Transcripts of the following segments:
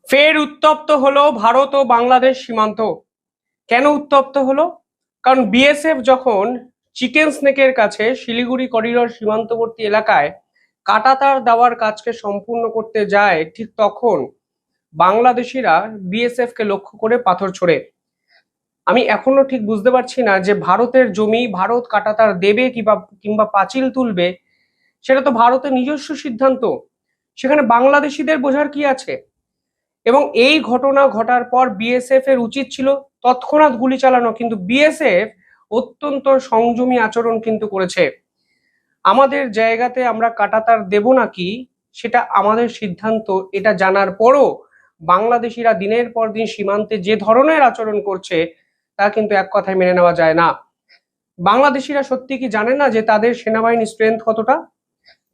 ফের উত্তপ্ত হলো ভারত ও বাংলাদেশ সীমান্ত। কেন উত্তপ্ত হলো? কারণ বিএসএফ যখন চিকেন স্নেকের কাছে শিলিগুড়ি করিডোর সীমান্তবর্তী এলাকায় কাঁটাতার দেওয়ার কাজকে সম্পূর্ণ করতে যায়, ঠিক তখন বাংলাদেশিরা বিএসএফ কে লক্ষ্য করে পাথর ছোড়ে। আমি এখনো ঠিক বুঝতে পারছি না যে ভারতের জমি ভারত কাঁটাতার দেবে কিংবা পাঁচিল তুলবে, সেটা তো ভারতের নিজস্ব সিদ্ধান্ত। সেখানে বাংলাদেশিদের বোঝার কি আছে? এবং এই ঘটনা ঘটার পর বিএসএফ এর উচিত ছিল তৎক্ষণাৎ গুলি চালানো, কিন্তু বিএসএফ অত্যন্ত সংযমী আচরণ কিন্তু করেছে। আমাদের জায়গাতে আমরা কাঁটাতার দেব নাকি সেটা আমাদের সিদ্ধান্ত, এটা জানার পরও বাংলাদেশিরা দিনের পর দিন সীমান্তে যে ধরনের আচরণ করছে তা কিন্তু এক কথায় মেনে নেওয়া যায় না। বাংলাদেশিরা সত্যি কি জানে না যে তাদের সেনাবাহিনীর স্ট্রেংথ কতটা?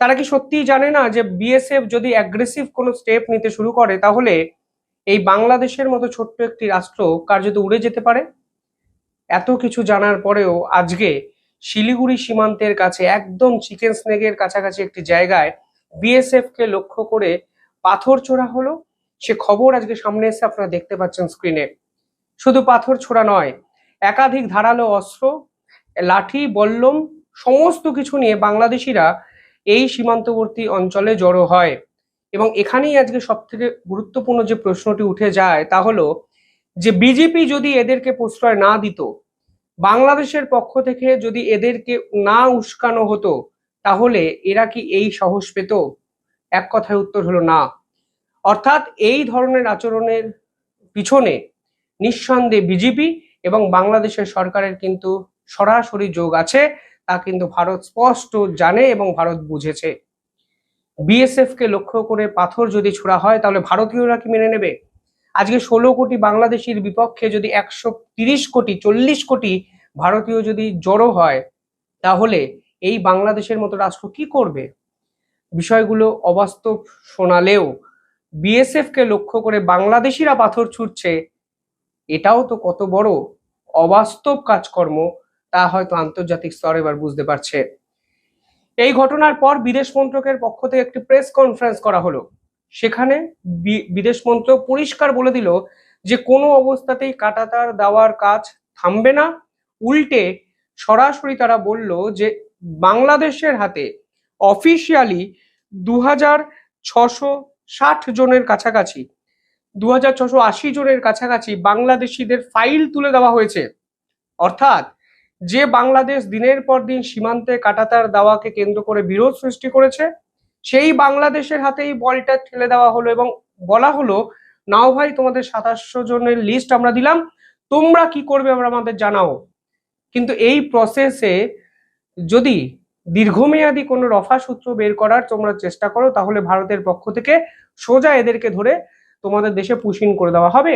তারা কি সত্যিই জানে না যে বিএসএফ যদি অ্যাগ্রেসিভ কোনো স্টেপ নিতে শুরু করে তাহলে এই বাংলাদেশের মতো ছোট্ট একটি রাষ্ট্র কার্যত উড়ে যেতে পারে? এত কিছু জানার পরেও আজকে শিলিগুড়ি সীমান্তের কাছে একদম চিকেন স্নেকের কাছাকাছি একটি জায়গায় বিএসএফ কে লক্ষ্য করে পাথর ছোড়া হলো। সে খবর আজকে সামনে এসে আপনারা দেখতে পাচ্ছেন স্ক্রিনে। শুধু পাথর ছোড়া নয়, একাধিক ধারালো অস্ত্র, লাঠি, বল্লম, সমস্ত কিছু নিয়ে বাংলাদেশিরা এই সীমান্তবর্তী অঞ্চলে জড়ো হয়। এবং এখানেই আজকে সব থেকে গুরুত্বপূর্ণ যে প্রশ্নটি উঠে যায় তা হলো যে বিজেপি যদি এদেরকে প্রশ্রয় না দিত, বাংলাদেশের পক্ষ থেকে যদি এদেরকে না উস্কানো হতো, তাহলে এরা কি এই সাহস পেত? এক কথায় উত্তর হলো না। অর্থাৎ এই ধরনের আচরণের পিছনে নিঃসন্দেহে বিজেপি এবং বাংলাদেশের সরকারের কিন্তু সরাসরি যোগ আছে, তা কিন্তু ভারত স্পষ্ট জানে এবং ভারত বুঝেছে। বিএসএফ কে লক্ষ্য করে পাথর যদি ছোড়া হয় তাহলে ভারতীয়রা কি মেনে নেবে? আজকে 16 কোটি বাংলাদেশির বিপক্ষে যদি 130 কোটি 40 কোটি ভারতীয় যদি জড়ো হয়, তাহলে এই বাংলাদেশের মতো রাষ্ট্র কি করবে? বিষয়গুলো অবাস্তব শোনালেও বিএসএফ কে লক্ষ্য করে বাংলাদেশিরা পাথর ছুটছে, এটাও তো কত বড় অবাস্তব কাজকর্ম, তা হয়তো আন্তর্জাতিক স্তরে এবার বুঝতে পারছে। এই ঘটনার পর বিদেশ মন্ত্রকের পক্ষ থেকে একটি প্রেস কনফারেন্স করা হলো। সেখানে বিদেশ মন্ত্রক পরিষ্কার বলে দিল যে কোনো অবস্থাতেই কাঁটাতার দেওয়ার কাজ থামবে না। উল্টে সরাসরি তারা বলল যে বাংলাদেশের হাতে অফিসিয়ালি 2660 জনের কাছাকাছি, 2680 জনের কাছাকাছি বাংলাদেশিদের ফাইল তুলে দেওয়া হয়েছে। অর্থাৎ যে বাংলাদেশ দিনের পর দিন সীমান্তে কাঁটাতার দেওয়াকে কেন্দ্র করে বিরোধ সৃষ্টি করেছে, সেই বাংলাদেশের হাতেই বলটা ঠেলে দেওয়া হলো এবং বলা হলো, নাও ভাই, তোমাদের 2700 জনের লিস্ট আমরা দিলাম, তোমরা কি করবে আমরা আমাদের জানাও। কিন্তু এই প্রসেসে যদি দীর্ঘমেয়াদী কোনো রফা সূত্র বের করার তোমরা চেষ্টা করো, তাহলে ভারতের পক্ষ থেকে সোজা এদেরকে ধরে তোমাদের দেশে পুশিন করে দেওয়া হবে।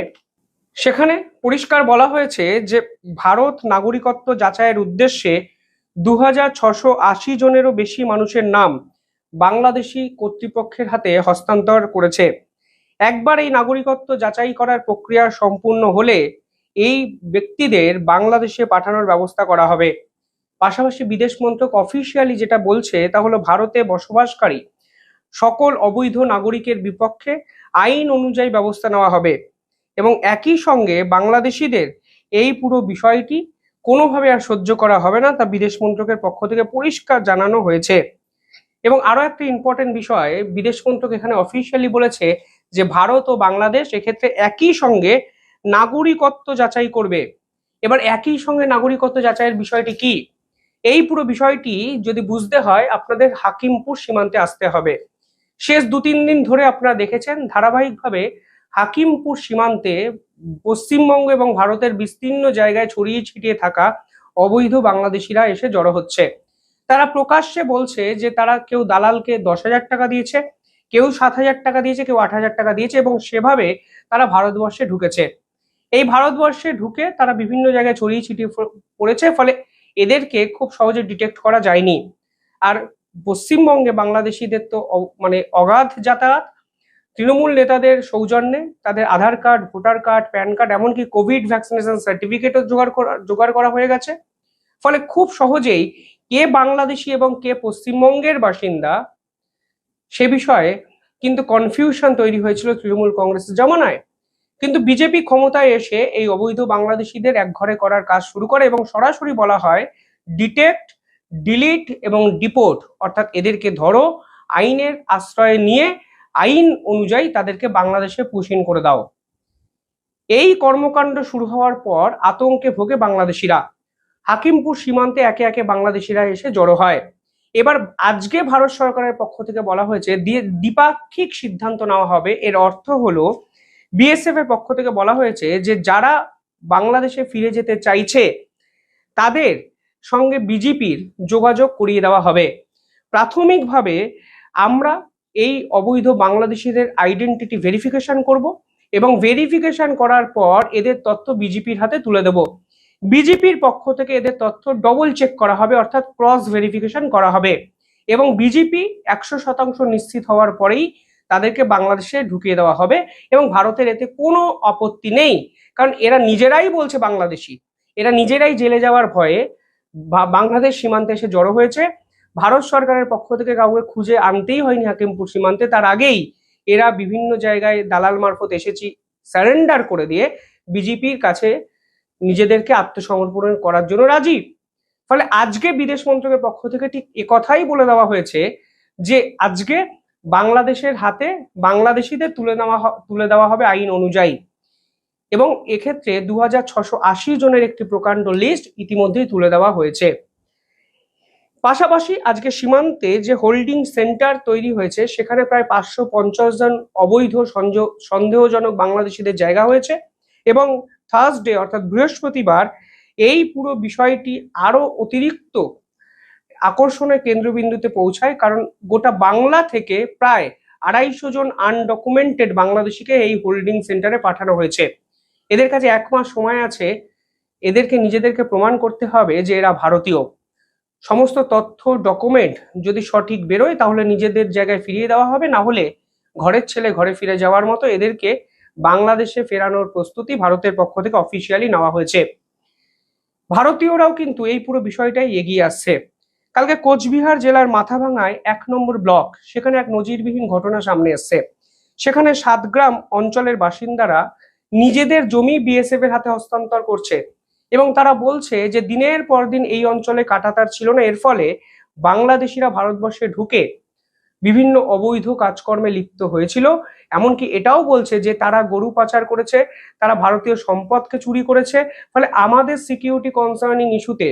সেখানে পরিষ্কার বলা হয়েছে যে ভারত নাগরিকত্ব যাচাইয়ের উদ্দেশ্যে 2680 জনেরও বেশি মানুষের নাম বাংলাদেশি কর্তৃপক্ষের হাতে হস্তান্তর করেছে। একবার এই নাগরিকত্ব যাচাই করার প্রক্রিয়া সম্পূর্ণ হলে এই ব্যক্তিদের বাংলাদেশে পাঠানোর ব্যবস্থা করা হবে। পাশাপাশি বিদেশ মন্ত্রক অফিসিয়ালি যেটা বলছে তা হলো ভারতে বসবাসকারী সকল অবৈধ নাগরিকের বিপক্ষে আইন অনুযায়ী ব্যবস্থা নেওয়া হবে এবং একই সঙ্গে বাংলাদেশিদের এই পুরো বিষয়টি কোনোভাবে আর সহ্য করা হবে না, তা বিদেশ মন্ত্রকের পক্ষ থেকে পরিষ্কার জানানো হয়েছে। এবং আরো একটা ইম্পর্টেন্ট বিষয়, বিদেশ মন্ত্রক এখানে অফিসিয়ালি বলেছে যে ভারত ও বাংলাদেশ এক্ষেত্রে একই সঙ্গে নাগরিকত্ব যাচাই করবে। এবার একই সঙ্গে নাগরিকত্ব যাচাইয়ের বিষয়টি কি? এই পুরো বিষয়টি যদি বুঝতে হয় আপনাদের হাকিমপুর সীমান্তে আসতে হবে। শেষ 2-3 দিন ধরে আপনারা দেখেছেন ধারাবাহিকভাবে হাকিমপুর সীমান্তে পশ্চিমবঙ্গ এবং ভারতের বিস্তীর্ণ জায়গায় ছড়িয়ে ছিটিয়ে থাকা অবৈধ বাংলাদেশিরা এসে জড়ো হচ্ছে। তারা প্রকাশ্যে বলছে যে তারা কেউ দালালকে 10,000 টাকা দিয়েছে, কেউ 7,000 টাকা দিয়েছে, কেউ 8,000 টাকা দিয়েছে এবং সেভাবে তারা ভারতবর্ষে ঢুকেছে। এই ভারতবর্ষে ঢুকে তারা বিভিন্ন জায়গায় ছড়িয়ে ছিটিয়ে পড়েছে, ফলে এদেরকে খুব সহজে ডিটেক্ট করা যায়নি। আর পশ্চিমবঙ্গে বাংলাদেশিদের তো মানে অগাধ যাতায়াত, তৃণমূল নেতাদের সৌজন্যে তাদের Aadhaar card, voter card, PAN card, এমনকি কোভিড ভ্যাকসিনেশন সার্টিফিকেটও জোগাড় করা হয়ে গেছে। ফলে খুব সহজেই কে বাংলাদেশি এবং কে পশ্চিমবঙ্গের বাসিন্দা সে বিষয়ে কিন্তু কনফিউশন তৈরি হয়েছিল তৃণমূল কংগ্রেসের জামানায়। কিন্তু বিজেপি ক্ষমতায় এসে এই অবৈধ বাংলাদেশিদের একঘরে করার কাজ শুরু করে এবং সরাসরি বলা হয় ডিটেক্ট, ডিলিট এবং ডিপোর্ট, অর্থাৎ এদেরকে ধরো, আইনের আশ্রয় নিয়ে আইন অনুযায়ী তাদেরকে বাংলাদেশে পুশ ইন করে দাও। এই কর্মকাণ্ড শুরু হওয়ার পর আতঙ্কে ভোগে বাংলাদেশিরা। হাকিমপুর সীমান্তে একে একে বাংলাদেশিরা এসে জড়ো হয়। এবার আজকে ভারত সরকারের পক্ষ থেকে বলা হয়েছে দ্বিপাক্ষিক সিদ্ধান্ত নেওয়া হবে। এর অর্থ হলো বিএসএফ এর পক্ষ থেকে বলা হয়েছে যে যারা বাংলাদেশে ফিরে যেতে চাইছে তাদের সঙ্গে বিজেপির যোগাযোগ করিয়ে দেওয়া হবে। প্রাথমিকভাবে আমরা এই অবৈধ বাংলাদেশিদের আইডেন্টিটি ভেরিফিকেশন করব এবং ভেরিফিকেশন করার পর এদের তথ্য বিজেপির হাতে তুলে দেব। বিজেপির পক্ষ থেকে এদের তথ্য ডবল চেক করা হবে, অর্থাৎ ক্রস ভেরিফিকেশন করা হবে এবং বিজেপি 100% নিশ্চিত হওয়ার পরেই তাদেরকে বাংলাদেশে ঢুকিয়ে দেওয়া হবে এবং ভারতের এতে কোনো আপত্তি নেই, কারণ এরা নিজেরাই বলছে বাংলাদেশি, এরা নিজেরাই জেলে যাওয়ার ভয়ে বাংলাদেশ সীমান্তে এসে জড়ো হয়েছে। ভারত সরকারের পক্ষ থেকে কাউকে খুঁজে আনতেই হয়নি হাকিমপুর সীমান্তে, তার আগেই এরা বিভিন্ন জায়গায় দালাল মারফত এসেছি সারেন্ডার করে দিয়ে বিজেপির কাছে নিজেদেরকে আত্মসমর্পণ করার জন্য রাজি। ফলে আজকে বিদেশ মন্ত্রকের পক্ষ থেকে ঠিক একথাই বলে দেওয়া হয়েছে যে আজকে বাংলাদেশের হাতে বাংলাদেশিদের তুলে দেওয়া হবে আইন অনুযায়ী এবং এক্ষেত্রে 2680 জনের একটি প্রকাণ্ড লিস্ট ইতিমধ্যেই তুলে দেওয়া হয়েছে। পাশাপাশি আজকে সীমান্তে যে হোল্ডিং সেন্টার তৈরি হয়েছে সেখানে প্রায় 550 জন অবৈধ সন্দেহজনক বাংলাদেশিদের জায়গা হয়েছে এবং থার্সডে অর্থাৎ বৃহস্পতিবার এই পুরো বিষয়টি আরো অতিরিক্ত আকর্ষণের কেন্দ্রবিন্দুতে পৌঁছায়, কারণ গোটা বাংলা থেকে প্রায় 250 জন আনডকুমেন্টেড বাংলাদেশিকে এই হোল্ডিং সেন্টারে পাঠানো হয়েছে। এদের কাছে 1 মাস সময় আছে, এদেরকে নিজেদেরকে প্রমাণ করতে হবে যে এরা ভারতীয়। সমস্ত তথ্য ডকুমেন্ট যদি সঠিক বেরোয় তাহলে নিজেদের জায়গায় ফিরিয়ে দেওয়া হবে, না হলে ঘরের ছেলে ঘরে ফিরে যাওয়ার মতো এদেরকে বাংলাদেশে ফেরানোর প্রস্তুতি ভারতের পক্ষ থেকে অফিসিয়ালি নেওয়া হয়েছে। ভারতীয়রাও কিন্তু এই পুরো বিষয়টাই এগিয়ে আসছে। কালকে কোচবিহার জেলার মাথাভাঙায় 1 নম্বর ব্লক, সেখানে এক নজিরবিহীন ঘটনা সামনে এসছে। সেখানে 7 গ্রাম অঞ্চলের বাসিন্দারা নিজেদের জমি বিএসএফ এর হাতে হস্তান্তর করছে এবং তারা বলছে যে দিনের পর দিন এই অঞ্চলে কাঁটাতার ছিল না, এর ফলে বাংলাদেশিরা ভারতবর্ষে ঢুকে বিভিন্ন অবৈধ কাজকর্মে লিপ্ত হয়েছিল। এমনকি এটাও বলছে যে তারা গরু পাচার করেছে, তারা ভারতীয় সম্পদকে চুরি করেছে। ফলে আমাদের সিকিউরিটি কনসার্নিং ইস্যুতে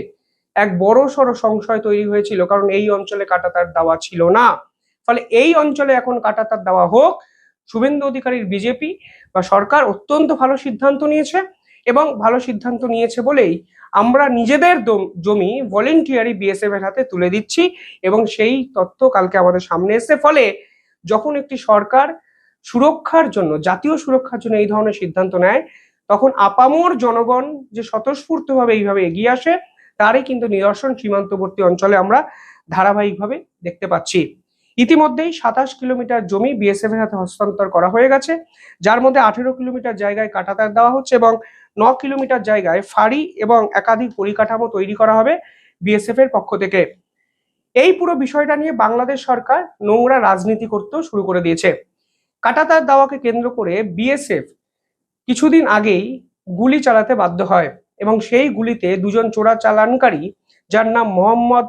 এক বড় সড় সংশয় তৈরি হয়েছিল, কারণ এই অঞ্চলে কাঁটাতার দেওয়া ছিল না। ফলে এই অঞ্চলে এখন কাঁটাতার দেওয়া হোক। শুভেন্দু অধিকারীর বিজেপি বা সরকার অত্যন্ত ভালো সিদ্ধান্ত নিয়েছে এবং ভালো সিদ্ধান্ত নিয়েছে বলেই আমরা নিজেদের জমি ভলেন্টিয়ারি বিএসএফ এর হাতে তুলে দিচ্ছি এবং সেই তথ্য কালকে আমাদের সামনে এসেছে। ফলে যখন একটি সরকার সুরক্ষার জন্য, জাতীয় সুরক্ষার জন্য এই ধরনের সিদ্ধান্ত নেয়, তখন আপামর জনগণ যে স্বতঃস্ফূর্তভাবে এইভাবে এগিয়ে আসে তারই কিন্তু নিদর্শন সীমান্তবর্তী অঞ্চলে আমরা ধারাবাহিকভাবে দেখতে পাচ্ছি। ইতিমধ্যেই 27 কিলোমিটার জমি বিএসএফ এর হাতে হস্তান্তর করা হয়ে গেছে, যার মধ্যে 18 কিলোমিটার জায়গায় কাঁটাতার দেওয়া হচ্ছে এবং 9 কিলোমিটার জায়গায় ফাঁড়ি এবং একাধিক পরিকাঠামো তৈরি করা হবে বিএসএফ এর পক্ষ থেকে। এই পুরো বিষয়টা নিয়ে বাংলাদেশ সরকার নোংরা রাজনীতি করতেও শুরু করে দিয়েছে। কাঁটাতার দেওয়াকে কেন্দ্র করে বিএসএফ কিছুদিন আগেই গুলি চালাতে বাধ্য হয় এবং সেই গুলিতে 2 জন চোরাচালানকারী, যার নাম মোহাম্মদ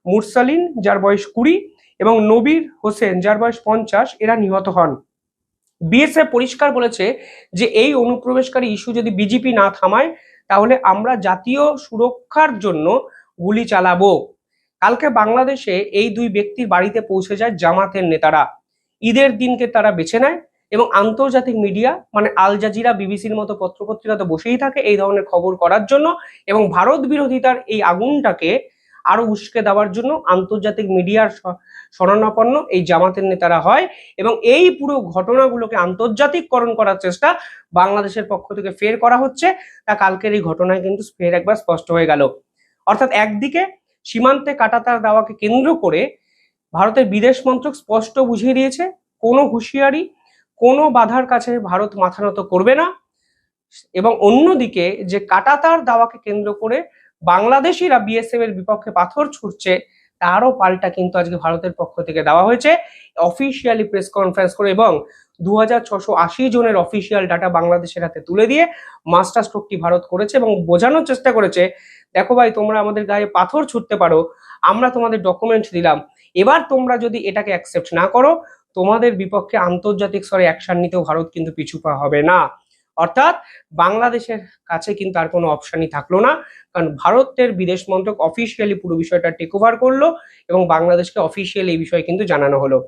মুরসালিন যার বয়স 20 এবং নবীর হোসেন যার বয়স 50, এরা নিহত হন। বিএসএফ পরিষ্কার বলেছে যে এই অনুপ্রবেশকারী ইস্যু যদি বিজেপি না থামায় তাহলে আমরা জাতীয় সুরক্ষার জন্য গুলি চালাবো। কালকে বাংলাদেশে এই 2 ব্যক্তির বাড়িতে পৌঁছে যায় জামাতের নেতারা। ঈদের দিনকে তারা বেছে নেয় এবং আন্তর্জাতিক মিডিয়া মানে আল জাজিরা, বিবিসির মতো পত্রপত্রিকা তো বসেই থাকে এই ধরনের খবর করার জন্য এবং ভারত বিরোধিতার এই আগুনটাকে আরো উস্কে দেওয়ার জন্য আন্তর্জাতিক মিডিয়ার শরণাপন্ন এই জামাতের নেতারা হয় এবং এই পুরো ঘটনাগুলোকে আন্তর্জাতিককরণ করার চেষ্টা বাংলাদেশের পক্ষ থেকে ফের করা হচ্ছে। তা কালকের এই ঘটনায় কিন্তু ফের একবার স্পষ্ট হয়ে গেল। অর্থাৎ একদিকে সীমান্তে কাঁটাতার দেওয়াকে কেন্দ্র করে ভারতের বিদেশ মন্ত্রক স্পষ্ট বুঝিয়ে দিয়েছে কোনো হুঁশিয়ারি, কোনো বাধার কাছে ভারত মাথা নত করবে না, এবং অন্যদিকে যে কাঁটাতার দেওয়াকে কেন্দ্র করে বাংলাদেশিরা বিএসএফ এর বিপক্ষে পাথর ছুটছে তারও পাল্টা কিন্তু আজকে ভারতের পক্ষ থেকে দেওয়া হয়েছে অফিসিয়ালি প্রেস কনফারেন্স করে, এবং 2680 জনের অফিসিয়াল ডাটা বাংলাদেশের হাতে তুলে দিয়ে মাস্টার স্ট্রোকটি ভারত করেছে এবং বোঝানোর চেষ্টা করেছে, দেখো ভাই তোমরা আমাদের গায়ে পাথর ছুটতে পারো, আমরা তোমাদের ডকুমেন্ট দিলাম, এবার তোমরা যদি এটাকে অ্যাকসেপ্ট না করো তোমাদের বিপক্ষে আন্তর্জাতিক স্তরে অ্যাকশন নিতেও ভারত কিন্তু পিছু পা হবে না। অর্থাৎ বাংলাদেশের কাছে কিন্তু আর কোনো অপশনই থাকলো না, কারণ ভারতের বিদেশ মন্ত্রক অফিসিয়ালি পুরো বিষয়টা টেক ওভার করলো এবং বাংলাদেশকে অফিসিয়ালি এই বিষয়ে কিন্তু জানানো হলো।